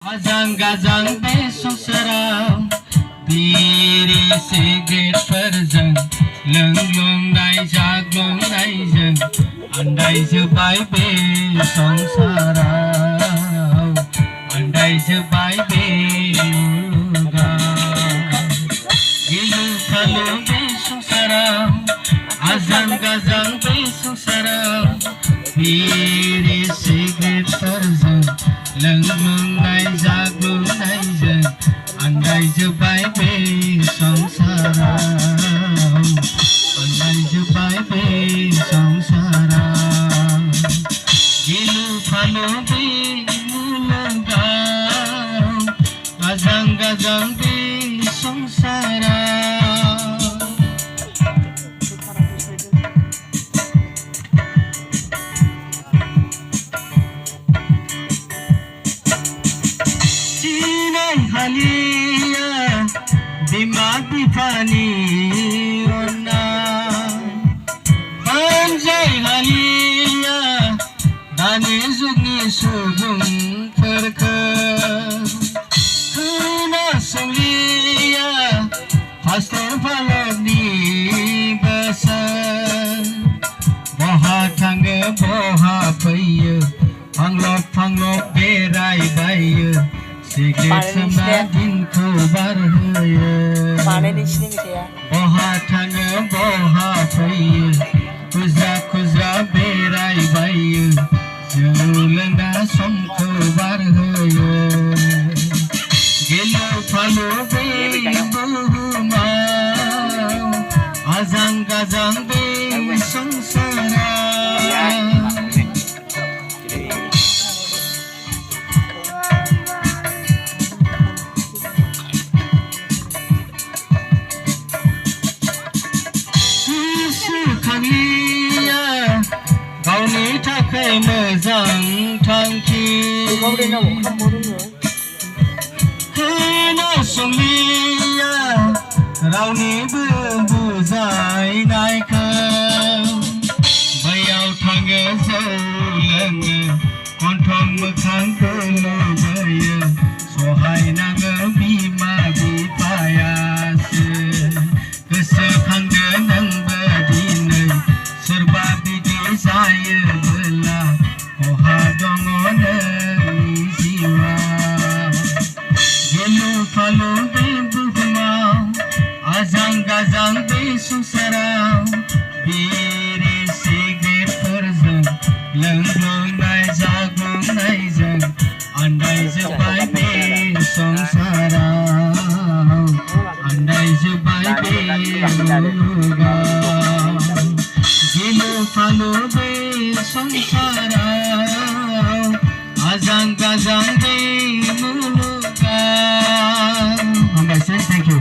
Ajang-gajang bे संसाराव बिरि सिगारेटफोरजों लोंग्लुंनाय जाग्लुंनायजों आन्दायजोब्बाय बे संसाराव आन्दायजोब्बाय बे मुलुगाव गिलु-फालु बे संसाराव आजां-गाजां बे संसाराव बिरि सिगारेटफोरजों लोंग्लुंनाय जाग्लुंनायजों आन्दायजोब्बाय बे संसाराव आन्दायजोब्बाय बे संसाराव गिलु-फालु बे मुलुगाव आजां-गाजां बे संसाराव हालिया बिमा-बिफानि अननाय अनजाय हालिया दानि जुगनि सुबुंफोरखौ खोनासंलिया पास्टर फालकनि बोसोन बहा थाङो बहा फैयो फांलब बेरायबायो सिगारेट सोबना दिनखौ बारहोयो बहा थाङो बहा फैयो खुज्रा बेरायबायो जौ लोंना समखौ बारहोयो गिलु-फालु बे बुहुमाव आजां-गाजां बे संसाराव गावनि थाखाय मोजां थांखि खोनासंलिया रावनिबो बुजायनायखौ बैयाव थाङो जौ लोङो गन्थं मोखां गोलोबोयो सहायनाङो बिमा-बिफायासो गोसोखांदो नोंबो दिनै सोरबा बिदि जायोबोला खहा दङ नोंनि जिउआव गिलु-फालु बे बुहुमाव आजां-गाजां बे संसाराव बिरि सिगारेटफोरजों लोंग्लुंनाय जाग्लुंनायजों आन्दायजोब्बाय बे संसाराव आन्दायजोब्बाय बे मुलुगाव गिलु-फालु बे संसाराव आजां-गाजां बे मुलुगाव। हामबायसै, थेंक इउ।